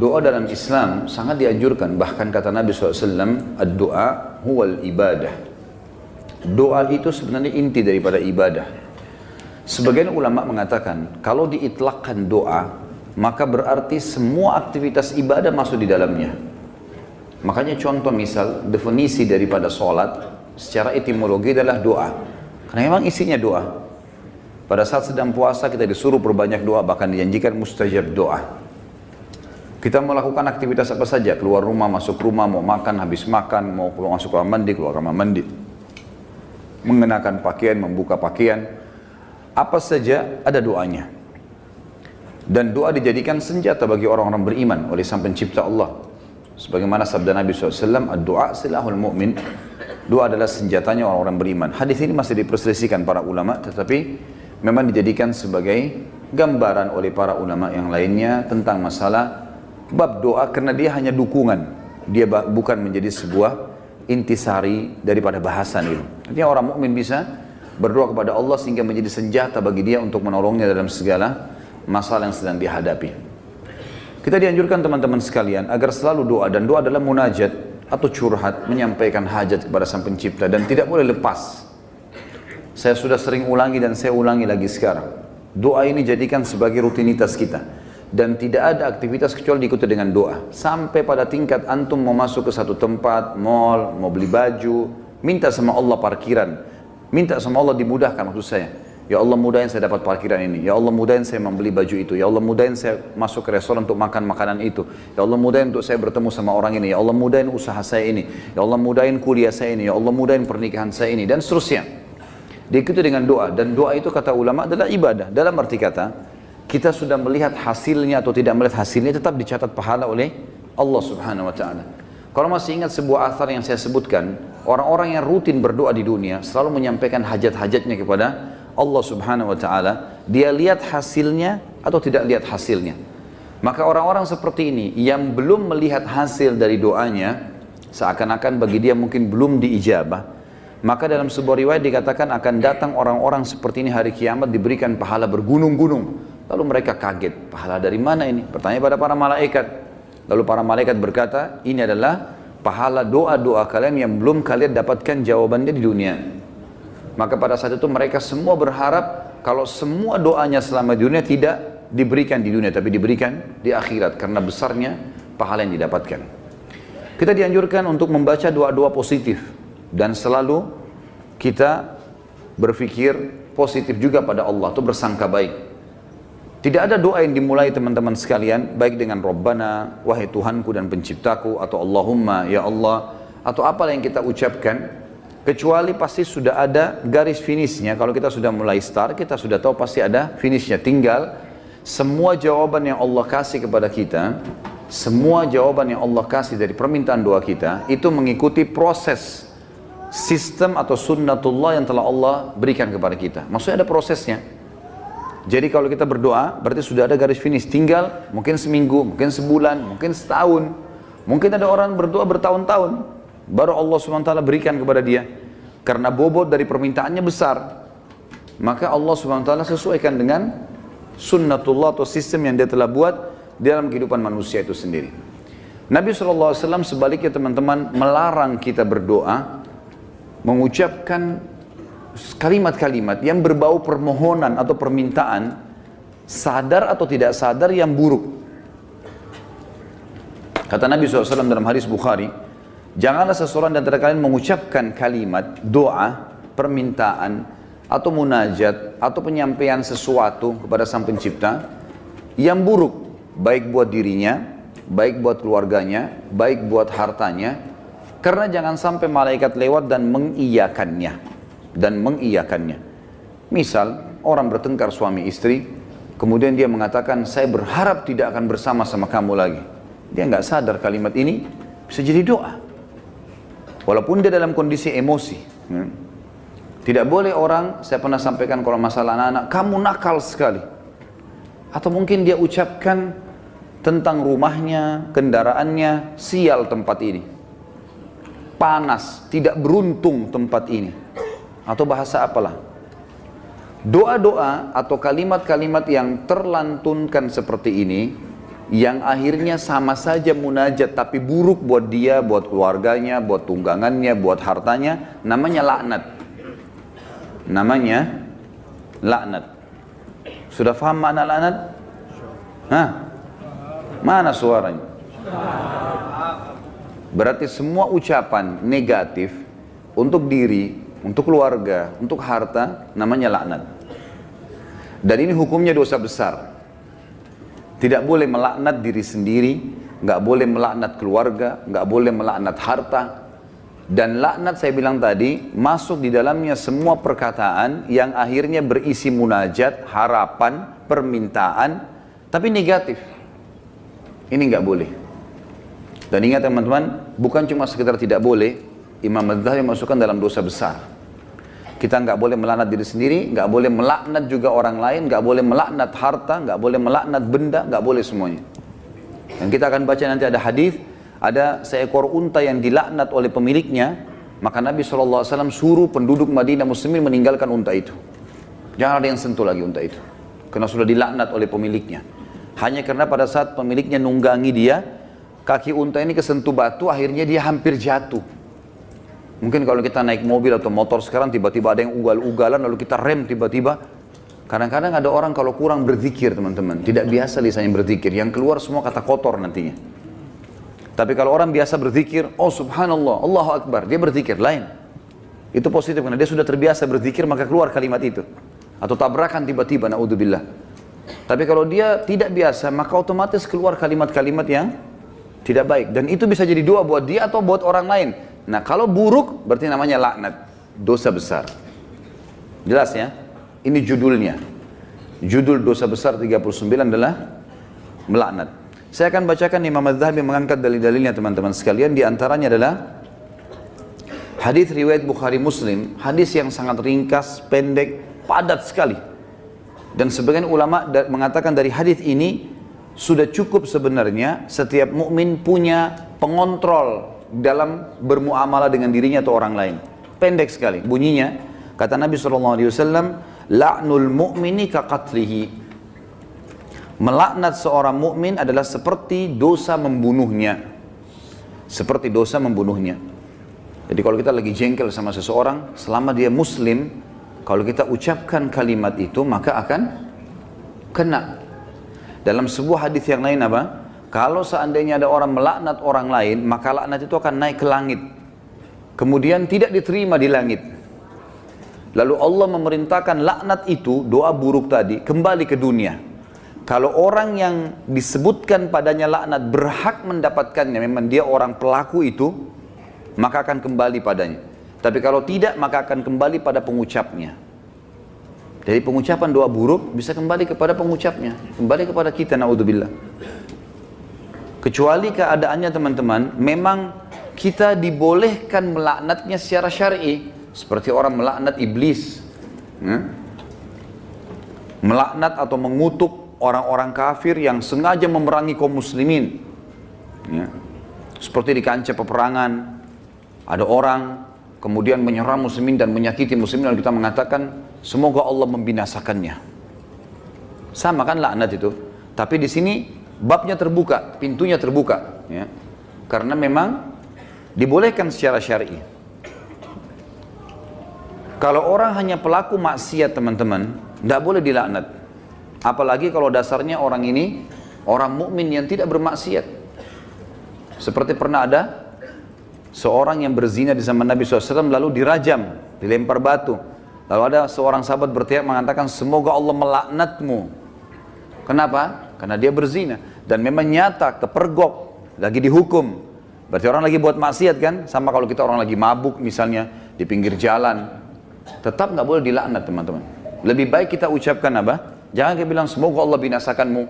Doa dalam Islam sangat dianjurkan. Bahkan kata Nabi SAW, ad-doa huwal ibadah. Doa itu sebenarnya inti daripada ibadah. Sebagian ulama mengatakan, kalau diitlakkan doa, maka berarti semua aktivitas ibadah masuk di dalamnya. Makanya contoh misal, definisi daripada sholat, secara etimologi adalah doa. Karena memang isinya doa. Pada saat sedang puasa kita disuruh berbanyak doa, bahkan dijanjikan mustajab doa. Kita melakukan aktivitas apa saja, keluar rumah, masuk rumah, mau makan, habis makan, mau keluar masuk kamar mandi, keluar kamar mandi. Mengenakan pakaian, membuka pakaian, apa saja ada doanya. Dan doa dijadikan senjata bagi orang-orang beriman oleh Sang Pencipta Allah. Sebagaimana sabda Nabi SAW, ad-doa silahul mu'min. Doa adalah senjatanya orang-orang beriman. Hadis ini masih diperselisihkan para ulama, tetapi memang dijadikan sebagai gambaran oleh para ulama yang lainnya tentang masalah bab doa, karena dia hanya dukungan, dia bukan menjadi sebuah intisari daripada bahasan itu. Artinya orang mukmin bisa berdoa kepada Allah sehingga menjadi senjata bagi dia untuk menolongnya dalam segala masalah yang sedang dihadapi. Kita dianjurkan teman-teman sekalian agar selalu doa, dan doa adalah munajat atau curhat, menyampaikan hajat kepada Sang Pencipta, dan tidak boleh lepas. Saya sudah sering ulangi dan saya ulangi lagi sekarang. Doa ini jadikan sebagai rutinitas kita. Dan tidak ada aktivitas kecuali diikuti dengan doa. Sampai pada tingkat antum mau masuk ke satu tempat, mall, mau beli baju, minta sama Allah parkiran. Minta sama Allah dimudahkan maksud saya. Ya Allah mudahin saya dapat parkiran ini. Ya Allah mudahin saya membeli baju itu. Ya Allah mudahin saya masuk ke restoran untuk makan makanan itu. Ya Allah mudahin untuk saya bertemu sama orang ini. Ya Allah mudahin usaha saya ini. Ya Allah mudahin kuliah saya ini. Ya Allah mudahin pernikahan saya ini. Dan seterusnya. Diikuti dengan doa. Dan doa itu kata ulama adalah ibadah. Dalam arti kata, kita sudah melihat hasilnya atau tidak melihat hasilnya, tetap dicatat pahala oleh Allah Subhanahu wa ta'ala. Kalau masih ingat sebuah athar yang saya sebutkan, orang-orang yang rutin berdoa di dunia selalu menyampaikan hajat-hajatnya kepada Allah Subhanahu wa ta'ala. Dia lihat hasilnya atau tidak lihat hasilnya. Maka orang-orang seperti ini yang belum melihat hasil dari doanya, seakan-akan bagi dia mungkin belum diijabah, maka dalam sebuah riwayat dikatakan akan datang orang-orang seperti ini hari kiamat diberikan pahala bergunung-gunung. Lalu mereka kaget, pahala dari mana ini? Bertanya pada para malaikat. Lalu para malaikat berkata, ini adalah pahala doa-doa kalian yang belum kalian dapatkan jawabannya di dunia. Maka pada saat itu mereka semua berharap kalau semua doanya selama di dunia tidak diberikan di dunia, tapi diberikan di akhirat, karena besarnya pahala yang didapatkan. Kita dianjurkan untuk membaca doa-doa positif, dan selalu kita berpikir positif juga pada Allah, itu bersangka baik. Tidak ada doa yang dimulai teman-teman sekalian, baik dengan Rabbana, wahai Tuhanku dan penciptaku, atau Allahumma, ya Allah, atau apa yang kita ucapkan, kecuali pasti sudah ada garis finishnya. Kalau kita sudah mulai start, kita sudah tahu pasti ada finishnya. Tinggal semua jawaban yang Allah kasih kepada kita, semua jawaban yang Allah kasih dari permintaan doa kita, itu mengikuti proses sistem atau sunnatullah yang telah Allah berikan kepada kita. Maksudnya ada prosesnya. Jadi kalau kita berdoa, berarti sudah ada garis finish. Tinggal mungkin seminggu, mungkin sebulan, mungkin setahun. Mungkin ada orang berdoa bertahun-tahun, baru Allah SWT berikan kepada dia. Karena bobot dari permintaannya besar. Maka Allah SWT sesuaikan dengan sunnatullah atau sistem yang dia telah buat dalam kehidupan manusia itu sendiri. Nabi SAW sebaliknya teman-teman melarang kita berdoa, mengucapkan kalimat-kalimat yang berbau permohonan atau permintaan, sadar atau tidak sadar, yang buruk. Kata Nabi SAW dalam hadis Bukhari, janganlah seseorang di antara kalian mengucapkan kalimat doa, permintaan, atau munajat, atau penyampaian sesuatu kepada Sang Pencipta yang buruk, baik buat dirinya, baik buat keluarganya, baik buat hartanya, karena jangan sampai malaikat lewat dan mengiyakannya. Misal orang bertengkar suami istri, kemudian dia mengatakan, saya berharap tidak akan bersama-sama kamu lagi. Dia nggak sadar kalimat ini bisa jadi doa, walaupun dia dalam kondisi emosi. Tidak boleh orang, saya pernah sampaikan kalau masalah anak-anak, kamu nakal sekali. Atau mungkin dia ucapkan tentang rumahnya, kendaraannya, sial tempat ini, panas, tidak beruntung tempat ini, atau bahasa apalah. Doa-doa atau kalimat-kalimat yang terlantunkan seperti ini yang akhirnya sama saja munajat tapi buruk buat dia, buat keluarganya, buat tunggangannya, buat hartanya, namanya laknat. Namanya laknat. Sudah paham makna laknat? Hah? Mana suaranya? Berarti semua ucapan negatif untuk diri, untuk keluarga, untuk harta, namanya laknat. Dan ini hukumnya dosa besar. Tidak boleh melaknat diri sendiri, nggak boleh melaknat keluarga, nggak boleh melaknat harta. Dan laknat saya bilang tadi, masuk di dalamnya semua perkataan yang akhirnya berisi munajat, harapan, permintaan, tapi negatif. Ini nggak boleh. Dan ingat teman-teman, bukan cuma sekedar tidak boleh, Imam Adz-Dzahabi masukkan dalam dosa besar. Kita nggak boleh melaknat diri sendiri, nggak boleh melaknat juga orang lain, nggak boleh melaknat harta, nggak boleh melaknat benda, nggak boleh semuanya. Dan kita akan baca nanti ada hadis, ada seekor unta yang dilaknat oleh pemiliknya, maka Nabi SAW suruh penduduk Madinah Muslimin meninggalkan unta itu. Jangan ada yang sentuh lagi unta itu, karena sudah dilaknat oleh pemiliknya. Hanya karena pada saat pemiliknya nunggangi dia, kaki unta ini kesentuh batu, akhirnya dia hampir jatuh. Mungkin kalau kita naik mobil atau motor sekarang tiba-tiba ada yang ugal-ugalan lalu kita rem tiba-tiba. Kadang-kadang ada orang kalau kurang berzikir teman-teman, tidak biasa lisannya berzikir, yang keluar semua kata kotor nantinya. Tapi kalau orang biasa berzikir, oh subhanallah, Allahu Akbar, dia berzikir lain. Itu positif karena dia sudah terbiasa berzikir maka keluar kalimat itu. Atau tabrakan tiba-tiba, naudzubillah. Tapi kalau dia tidak biasa maka otomatis keluar kalimat-kalimat yang tidak baik. Dan itu bisa jadi doa buat dia atau buat orang lain. Nah kalau buruk berarti namanya laknat, dosa besar. Jelas ya? Ini judulnya. Judul dosa besar 39 adalah melaknat. Saya akan bacakan Imam Adz-Dzahabi mengangkat dalil-dalilnya teman-teman sekalian. Di antaranya adalah hadis riwayat Bukhari Muslim, hadis yang sangat ringkas, pendek, padat sekali. Dan sebagian ulama mengatakan dari hadis ini sudah cukup sebenarnya setiap mukmin punya pengontrol dalam bermuamalah dengan dirinya atau orang lain. Pendek sekali bunyinya, kata Nabi SAW, la'nul mu'mini kaqatlihi. Melaknat seorang mukmin adalah seperti dosa membunuhnya. Seperti dosa membunuhnya. Jadi kalau kita lagi jengkel sama seseorang, selama dia muslim, kalau kita ucapkan kalimat itu maka akan kena. Dalam sebuah hadis yang lain apa? Kalau seandainya ada orang melaknat orang lain, maka laknat itu akan naik ke langit. Kemudian tidak diterima di langit. Lalu Allah memerintahkan laknat itu, doa buruk tadi, kembali ke dunia. Kalau orang yang disebutkan padanya laknat berhak mendapatkannya, memang dia orang pelaku itu, maka akan kembali padanya. Tapi kalau tidak, maka akan kembali pada pengucapnya. Jadi pengucapan doa buruk bisa kembali kepada pengucapnya, kembali kepada kita, naudzubillah. Kecuali keadaannya teman-teman, memang kita dibolehkan melaknatnya secara syar'i, seperti orang melaknat iblis, melaknat atau mengutuk orang-orang kafir yang sengaja memerangi kaum muslimin. Seperti di kancah peperangan, ada orang kemudian menyerang muslimin dan menyakiti muslimin, lalu kita mengatakan semoga Allah membinasakannya. Sama kan laknat itu, tapi di sini babnya terbuka, pintunya terbuka, ya. Karena memang dibolehkan secara syar'i. Kalau orang hanya pelaku maksiat teman-teman, tidak boleh dilaknat. Apalagi kalau dasarnya orang ini orang mukmin yang tidak bermaksiat. Seperti pernah ada seorang yang berzina di zaman Nabi SAW lalu dirajam, dilempar batu. Lalu ada seorang sahabat berteriak mengatakan semoga Allah melaknatmu. Kenapa? Karena dia berzina. Dan memang nyata, kepergok, lagi dihukum. Berarti orang lagi buat maksiat kan? Sama kalau kita orang lagi mabuk misalnya, di pinggir jalan. Tetap nggak boleh dilaknat teman-teman. Lebih baik kita ucapkan apa? Jangan kita bilang semoga Allah binasakanmu.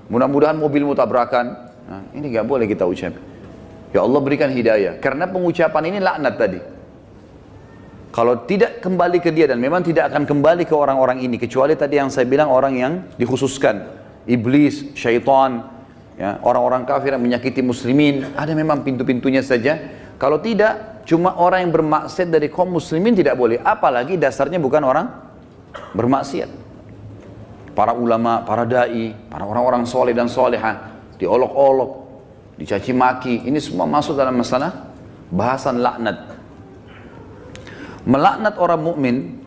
Mudah-mudahan mobilmu tabrakan. Nah, ini nggak boleh kita ucap. Ya Allah berikan hidayah. Karena pengucapan ini laknat tadi. Kalau tidak kembali ke dia dan memang tidak akan kembali ke orang-orang ini. Kecuali tadi yang saya bilang orang yang dikhususkan. Iblis, syaitan, ya, orang-orang kafir yang menyakiti muslimin, ada memang pintu-pintunya saja. Kalau tidak, cuma orang yang bermaksiat dari kaum muslimin tidak boleh. Apalagi dasarnya bukan orang bermaksiat. Para ulama, para da'i, para orang-orang soleh dan solehah, diolok-olok, dicaci maki. Ini semua masuk dalam masalah bahasan laknat. Melaknat orang mukmin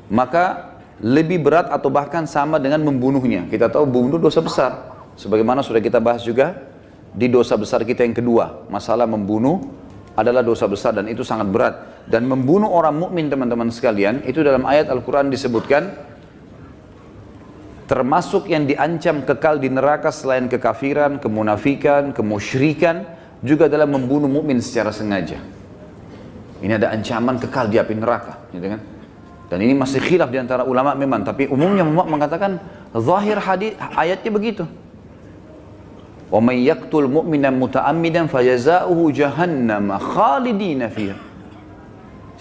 maka lebih berat atau bahkan sama dengan membunuhnya. Kita tahu bunuh dosa besar. Sebagaimana sudah kita bahas juga di dosa besar kita yang kedua, masalah membunuh adalah dosa besar dan itu sangat berat. Dan membunuh orang mukmin teman-teman sekalian, itu dalam ayat Al-Quran disebutkan termasuk yang diancam kekal di neraka selain kekafiran, kemunafikan, kemusyrikan, juga dalam membunuh mukmin secara sengaja. Ini ada ancaman kekal di api neraka, gitu kan? Dan ini masih khilaf di antara ulama memang, tapi umumnya ulama mengatakan zahir hadis ayatnya begitu. Wa may yaqtul mu'mina muta'ammidan fajazaohu jahannam khalidina fiha.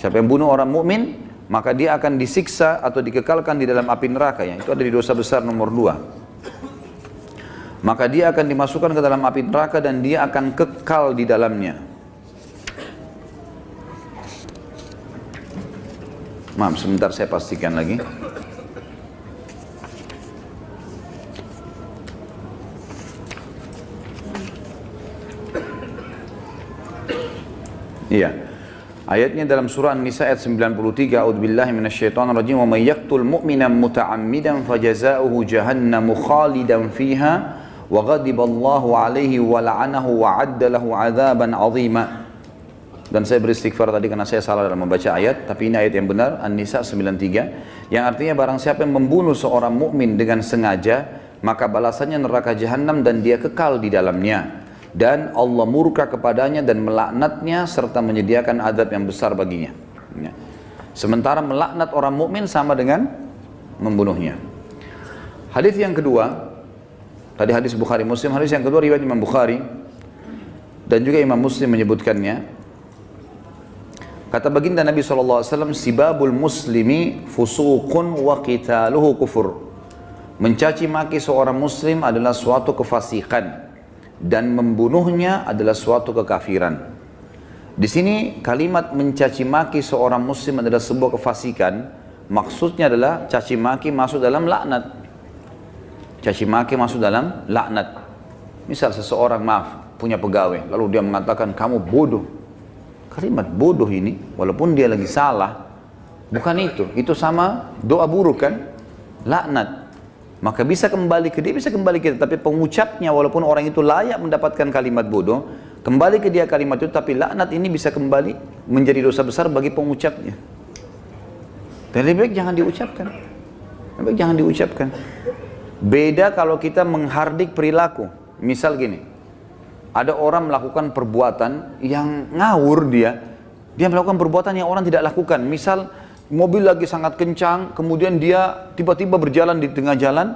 Siapa yang bunuh orang mukmin, maka dia akan disiksa atau dikekalkan di dalam api neraka, ya. Itu ada di dosa besar nomor 2. Maka dia akan dimasukkan ke dalam api neraka dan dia akan kekal di dalamnya. Maaf, sebentar saya pastikan lagi. Iya. Ayatnya dalam surah An-Nisa ayat 93, A'udzubillahi minasyaitonirrajim, wa may yaqtul mu'mina muta'ammidan fajazaohu jahannamu khalidan fiha wa ghadiballahu 'alaihi wa la'anahu wa 'adda lahu 'adzaban 'azima. Dan saya beristighfar tadi karena saya salah dalam membaca ayat, tapi ini ayat yang benar, An-Nisa 93, yang artinya barang siapa yang membunuh seorang mukmin dengan sengaja, maka balasannya neraka jahanam dan dia kekal di dalamnya. Dan Allah murka kepadanya dan melaknatnya serta menyediakan azab yang besar baginya. Ya. Sementara melaknat orang mukmin sama dengan membunuhnya. Hadis yang kedua, tadi hadis Bukhari Muslim, hadis yang kedua riwayat Imam Bukhari dan juga Imam Muslim menyebutkannya. Kata baginda Nabi SAW, sibabul muslimi fusuqun wa qitaluhu kufur. Mencaci maki seorang muslim adalah suatu kefasikan dan membunuhnya adalah suatu kekafiran. Di sini kalimat mencaci maki seorang muslim adalah sebuah kefasikan, maksudnya adalah caci maki masuk dalam laknat. Caci maki masuk dalam laknat. Misal seseorang punya pegawai, lalu dia mengatakan kamu bodoh. Kalimat bodoh ini, walaupun dia lagi salah, bukan itu sama doa buruk kan, laknat. Maka bisa kembali ke dia, bisa kembali ke dia, tapi pengucapnya walaupun orang itu layak mendapatkan kalimat bodoh, kembali ke dia kalimat itu, tapi laknat ini bisa kembali menjadi dosa besar bagi pengucapnya. Dan lebih baik jangan diucapkan. Lebih baik jangan diucapkan. Beda kalau kita menghardik perilaku. Misal gini, ada orang melakukan perbuatan yang ngawur dia melakukan perbuatan yang orang tidak lakukan. Misal mobil lagi sangat kencang, kemudian dia tiba-tiba berjalan di tengah jalan,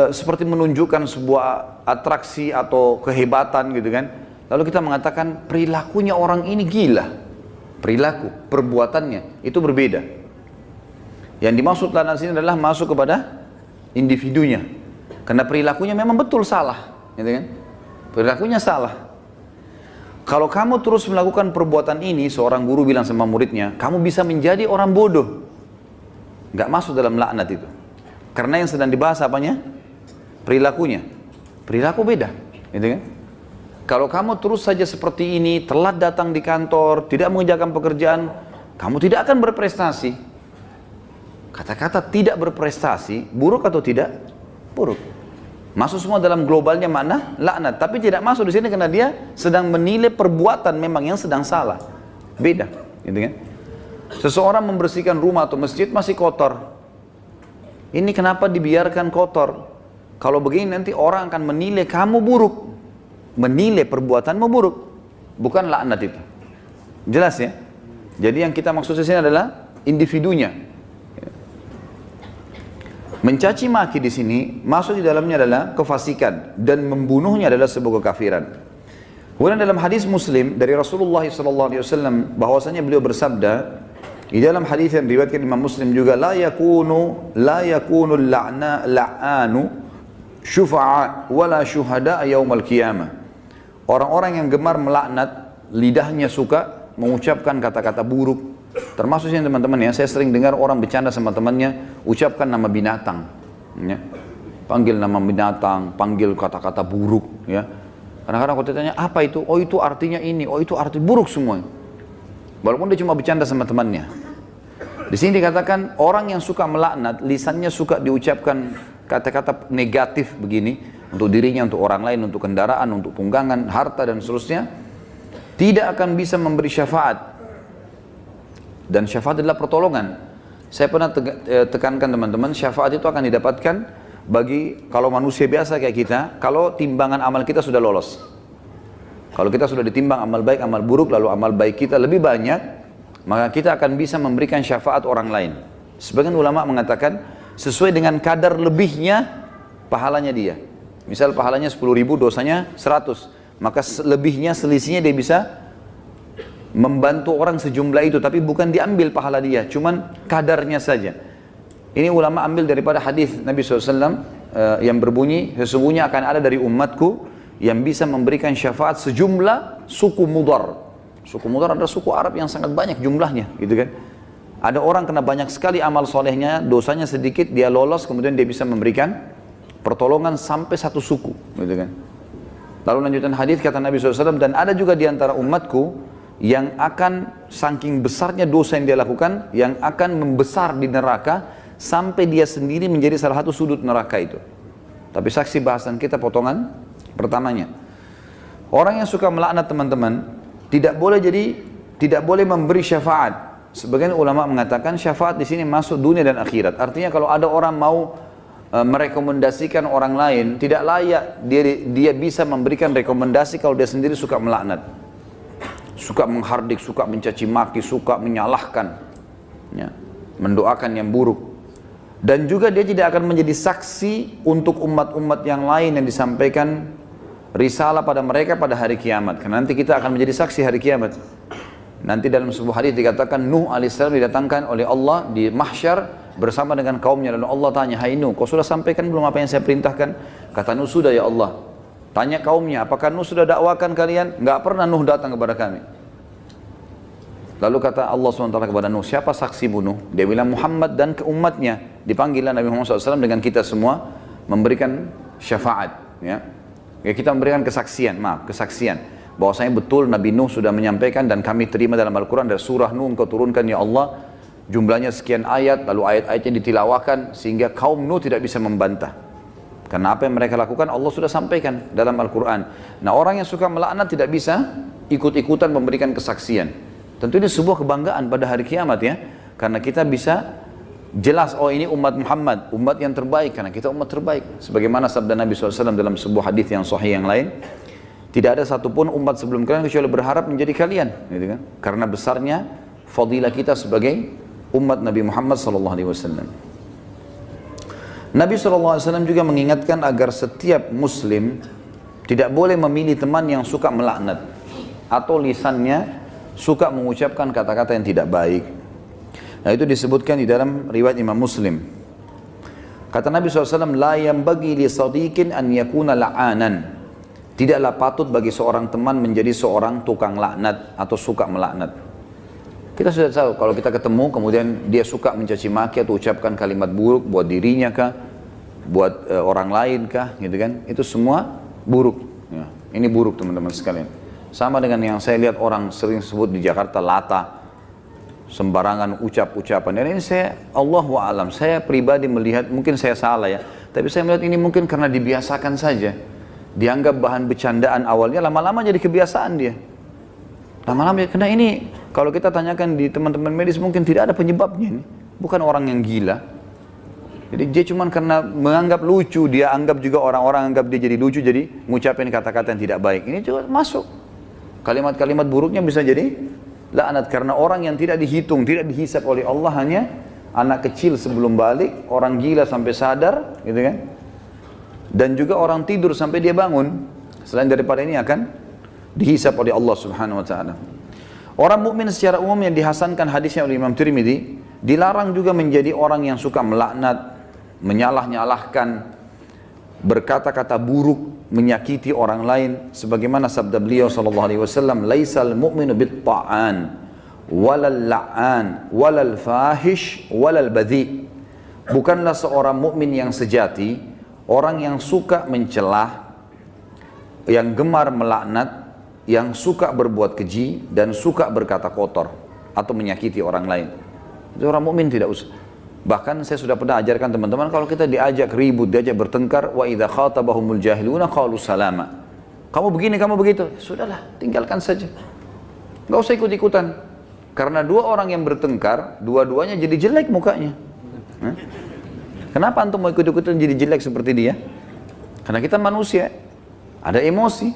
seperti menunjukkan sebuah atraksi atau kehebatan gitu kan. Lalu kita mengatakan perilakunya orang ini gila. Perilaku, perbuatannya itu berbeda. Yang dimaksud dalam sini adalah masuk kepada individunya. Karena perilakunya memang betul salah, gitu kan? Perilakunya salah. Kalau kamu terus melakukan perbuatan ini, seorang guru bilang sama muridnya, kamu bisa menjadi orang bodoh. Gak masuk dalam laknat itu. Karena yang sedang dibahas apanya? Perilakunya. Perilaku beda, gitu kan? Kalau kamu terus saja seperti ini, telat datang di kantor, tidak mengerjakan pekerjaan, kamu tidak akan berprestasi. Kata-kata tidak berprestasi, buruk atau tidak? Buruk. Masuk semua dalam globalnya makna laknat, tapi tidak masuk di sini karena dia sedang menilai perbuatan memang yang sedang salah. Beda, gitu kan? Seseorang membersihkan rumah atau masjid masih kotor. Ini kenapa dibiarkan kotor? Kalau begini nanti orang akan menilai kamu buruk. Menilai perbuatanmu buruk. Bukan laknat itu. Jelas ya? Jadi yang kita maksud di sini adalah individunya. Mencaci maki di sini masuk di dalamnya adalah kefasikan dan membunuhnya adalah sebuah kekafiran. Kemudian dalam hadis Muslim dari Rasulullah SAW bahwasanya beliau bersabda di dalam hadis yang diriwayatkan Imam Muslim juga, la yakunu la'anu syufa'a wala syuhada yaumal qiyamah. Orang-orang yang gemar melaknat, lidahnya suka mengucapkan kata-kata buruk. Termasuk sini teman-teman ya, saya sering dengar orang bercanda sama temannya, ucapkan nama binatang. Ya. panggil nama binatang, panggil kata-kata buruk, ya. Kadang-kadang kalau ditanya apa itu, oh itu artinya ini, oh itu arti buruk semua. Walaupun dia cuma bercanda sama temannya. Di sini dikatakan orang yang suka melaknat, lisannya suka diucapkan kata-kata negatif begini untuk dirinya, untuk orang lain, untuk kendaraan, untuk tunggangan, harta dan seterusnya, tidak akan bisa memberi syafaat. Dan syafaat adalah pertolongan. Saya pernah tekankan teman-teman, syafaat itu akan didapatkan bagi kalau manusia biasa kayak kita, kalau timbangan amal kita sudah lolos. Kalau kita sudah ditimbang amal baik, amal buruk, lalu amal baik kita lebih banyak, maka kita akan bisa memberikan syafaat orang lain. Sebagian ulama mengatakan sesuai dengan kadar lebihnya pahalanya dia. Misal pahalanya 10.000, dosanya 100, maka lebihnya, selisihnya dia bisa membantu orang sejumlah itu, tapi bukan diambil pahala dia, cuman kadarnya saja. Ini ulama ambil daripada hadis Nabi SAW yang berbunyi, sesungguhnya akan ada dari umatku yang bisa memberikan syafaat sejumlah suku Mudar. Suku Mudar adalah suku Arab yang sangat banyak jumlahnya, gitu kan. Ada orang kena banyak sekali amal solehnya, dosanya sedikit, dia lolos, kemudian dia bisa memberikan pertolongan sampai satu suku, gitu kan. Lalu lanjutan hadis kata Nabi SAW, dan ada juga di antara umatku yang akan saking besarnya dosa yang dia lakukan, yang akan membesar di neraka sampai dia sendiri menjadi salah satu sudut neraka itu. Tapi saksi bahasan kita potongan pertamanya. Orang yang suka melaknat teman-teman tidak boleh memberi syafaat. Sebagian ulama mengatakan syafaat di sini masuk dunia dan akhirat. Artinya kalau ada orang mau merekomendasikan orang lain, tidak layak dia bisa memberikan rekomendasi kalau dia sendiri suka melaknat, suka menghardik, suka mencaci maki, suka menyalahkan, ya, mendoakan yang buruk. Dan juga dia tidak akan menjadi saksi untuk umat-umat yang lain yang disampaikan risalah pada mereka pada hari kiamat. Karena nanti kita akan menjadi saksi hari kiamat. Nanti dalam sebuah hadis dikatakan Nuh alaihissalam didatangkan oleh Allah di mahsyar bersama dengan kaumnya. Lalu Allah tanya, hai Nuh, kau sudah sampaikan belum apa yang saya perintahkan? Kata Nuh, sudah ya Allah. Tanya kaumnya, apakah Nuh sudah dakwakan kalian? Enggak pernah Nuh datang kepada kami. Lalu kata Allah SWT kepada Nuh, siapa saksimu Nuh? Dia bilang Muhammad dan ke umatnya. Dipanggillah Nabi Muhammad SAW dengan kita semua memberikan syafaat. Ya, kita memberikan kesaksian, kesaksian. Bahwasanya betul Nabi Nuh sudah menyampaikan dan kami terima dalam Al-Quran dari surah Nuh engkau turunkan ya Allah. Jumlahnya sekian ayat, lalu ayat-ayatnya ditilawakan sehingga kaum Nuh tidak bisa membantah. Karena apa yang mereka lakukan Allah sudah sampaikan dalam Al-Quran. Nah, orang yang suka melaknat tidak bisa ikut-ikutan memberikan kesaksian. Tentu ini sebuah kebanggaan pada hari kiamat ya. Karena kita bisa jelas, oh ini umat Muhammad, umat yang terbaik karena kita umat terbaik. Sebagaimana sabda Nabi SAW dalam sebuah hadis yang sahih yang lain, tidak ada satupun umat sebelum kalian kecuali berharap menjadi kalian, gitu kan? Karena besarnya fadilah kita sebagai umat Nabi Muhammad SAW. Nabi SAW juga mengingatkan agar setiap muslim tidak boleh memilih teman yang suka melaknat atau lisannya suka mengucapkan kata-kata yang tidak baik. Nah, itu disebutkan di dalam riwayat Imam Muslim. Kata Nabi SAW, la yanbaghi li sadiqin an yakuna la'anan. Tidaklah patut bagi seorang teman menjadi seorang tukang laknat atau suka melaknat. Kita sudah tahu kalau kita ketemu kemudian dia suka mencaci maki atau ucapkan kalimat buruk buat dirinya kah, buat orang lain kah, gitu kan? Itu semua buruk. Ya, ini buruk teman-teman sekalian. Sama dengan yang saya lihat orang sering sebut di Jakarta lata, sembarangan ucap-ucapan. Dan ini saya, Allahu a'lam, saya pribadi melihat, mungkin saya salah ya, tapi saya melihat ini mungkin karena dibiasakan saja. Dianggap bahan bercandaan awalnya, lama-lama jadi kebiasaan dia. Lama-lama, karena ini kalau kita tanyakan di teman-teman medis mungkin tidak ada penyebabnya ini. Bukan orang yang gila. Jadi dia cuma karena menganggap lucu, dia anggap juga orang-orang anggap dia jadi lucu, jadi ngucapin kata-kata yang tidak baik. Ini juga masuk. Kalimat-kalimat buruknya bisa jadi laknat karena orang yang tidak dihitung, tidak dihisap oleh Allah, hanya anak kecil sebelum balik, orang gila sampai sadar, gitu kan? Dan juga orang tidur sampai dia bangun. Selain daripada ini akan dihisap oleh Allah Subhanahu wa taala. Orang mukmin secara umum yang dihasankan hadisnya oleh Imam Tirmidzi, dilarang juga menjadi orang yang suka melaknat, menyalah-nyalahkan, berkata-kata buruk, menyakiti orang lain, sebagaimana sabda beliau sallallahu alaihi wasallam, laisal mu'minu bit-ta'an walal la'an walal fahish walal badhi. Bukanlah seorang mukmin yang sejati Orang yang suka mencelah, yang gemar melaknat, yang suka berbuat keji, dan suka berkata kotor atau menyakiti orang lain. Itu orang mukmin tidak usah. Bahkan saya sudah pernah ajarkan teman-teman, kalau kita diajak ribut, diajak bertengkar, wa idza khatabahumul jahiluna qalu salama. Kamu begini, kamu begitu. Sudahlah, tinggalkan saja. Enggak usah ikut-ikutan. Karena dua orang yang bertengkar, dua-duanya jadi jelek mukanya. Kenapa antum mau ikut-ikutan jadi jelek seperti dia? Karena kita manusia, ada emosi.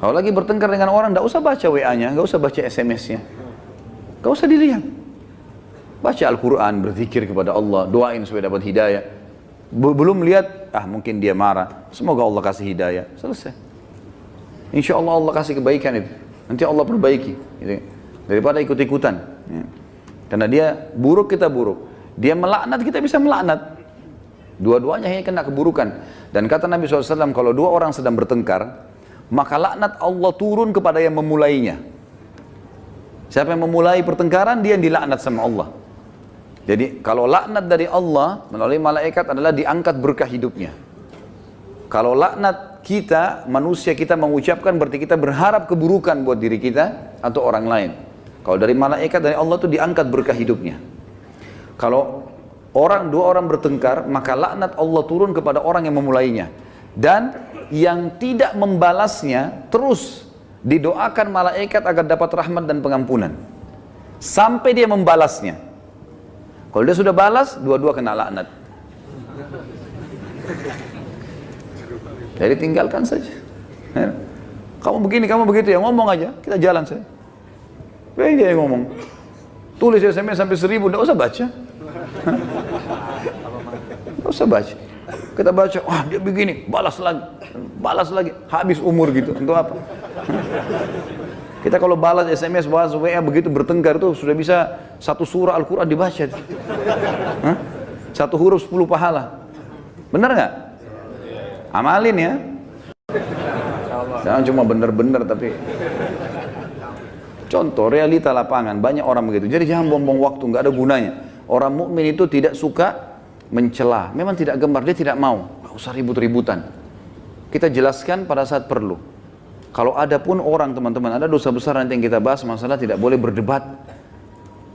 Kalau lagi bertengkar dengan orang, enggak usah baca WA-nya, enggak usah baca SMS-nya. Enggak usah dilihat. Baca Al-Quran, berzikir kepada Allah, doain supaya dapat hidayah. Belum lihat, mungkin dia marah. Semoga Allah kasih hidayah. Selesai. Insya Allah Allah kasih kebaikan itu. Nanti Allah perbaiki. Gitu. Daripada ikut-ikutan. Ya. Karena dia buruk, kita buruk. Dia melaknat, kita bisa melaknat. Dua-duanya hanya kena keburukan. Dan kata Nabi SAW, kalau dua orang sedang bertengkar, maka laknat Allah turun kepada yang memulainya. Siapa yang memulai pertengkaran, dia yang dilaknat sama Allah. Jadi kalau laknat dari Allah melalui malaikat adalah diangkat berkah hidupnya. Kalau laknat kita, manusia kita mengucapkan, berarti kita berharap keburukan buat diri kita atau orang lain. Kalau dari malaikat, dari Allah itu diangkat berkah hidupnya. Kalau dua orang bertengkar, maka laknat Allah turun kepada orang yang memulainya. Dan yang tidak membalasnya terus didoakan malaikat agar dapat rahmat dan pengampunan sampai dia membalasnya. Kalau dia sudah balas, dua-dua kena laknat. Jadi tinggalkan saja. Kamu begini, kamu begitu ya, ngomong aja, kita jalan saja. Baik dia yang ngomong. Tulis SMS sampai 1000, enggak usah baca. Enggak usah baca. Kita baca, wah dia begini, balas lagi, habis umur gitu. Untuk apa? Kita kalau balas SMS, balas WA begitu bertengkar itu sudah bisa satu surah Al-Quran dibaca. Satu huruf 10 pahala. Benar nggak? Amalin ya. Jangan cuma benar-benar tapi. Contoh realita lapangan, banyak orang begitu. Jadi jangan buang-buang waktu, nggak ada gunanya. Orang mukmin itu tidak suka mencela. Memang tidak gemar, dia tidak mau. Nggak usah ribut-ributan. Kita jelaskan pada saat perlu. Kalau ada pun orang, teman-teman, ada dosa besar nanti yang kita bahas, masalah tidak boleh berdebat.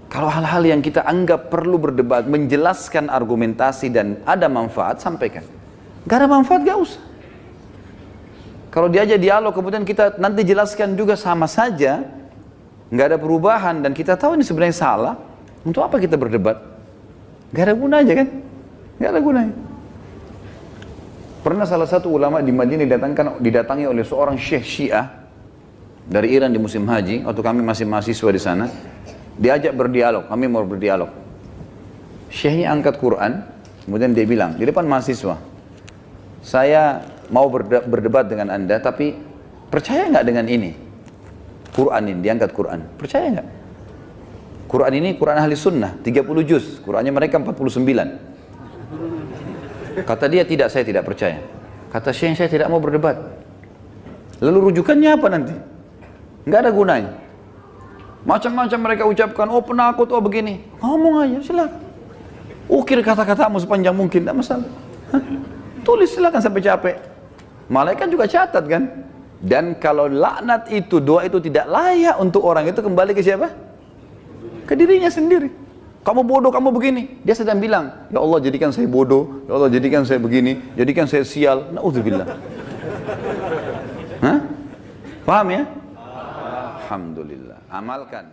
Kalau hal-hal yang kita anggap perlu berdebat, menjelaskan argumentasi dan ada manfaat, sampaikan. Gak ada manfaat, gak usah. Kalau diajak dialog, kemudian kita nanti jelaskan juga sama saja, gak ada perubahan, dan kita tahu ini sebenarnya salah, untuk apa kita berdebat? Gak ada gunanya kan? Gak ada gunanya. Pernah salah satu ulama di Madinah didatangi oleh seorang syekh Syiah dari Iran di musim haji, waktu kami masih mahasiswa di sana, diajak berdialog, kami mau berdialog. Syekhnya angkat Quran, kemudian dia bilang di depan mahasiswa, saya mau berdebat dengan anda, tapi percaya nggak dengan ini? Quran ini, diangkat Quran, percaya nggak? Quran ini Quran ahli sunnah, 30 juz, Qurannya mereka 49. Kata dia, tidak, saya tidak percaya. Kata Syekh, saya tidak mau berdebat. Lalu rujukannya apa nanti? Nggak ada gunanya. Macam-macam mereka ucapkan, oh penakut, oh begini. Ngomong aja, silakan. Ukir kata-katamu sepanjang mungkin, tidak masalah. Tulis silakan sampai capek. Malaikat juga catat kan. Dan kalau laknat itu, doa itu tidak layak untuk orang itu, kembali ke siapa? Ke dirinya sendiri. Kamu bodoh, kamu begini. Dia sedang bilang, ya Allah jadikan saya bodoh, ya Allah jadikan saya begini, jadikan saya sial. Na'udzubillah. Hah? Paham ya? Alhamdulillah. Amalkan.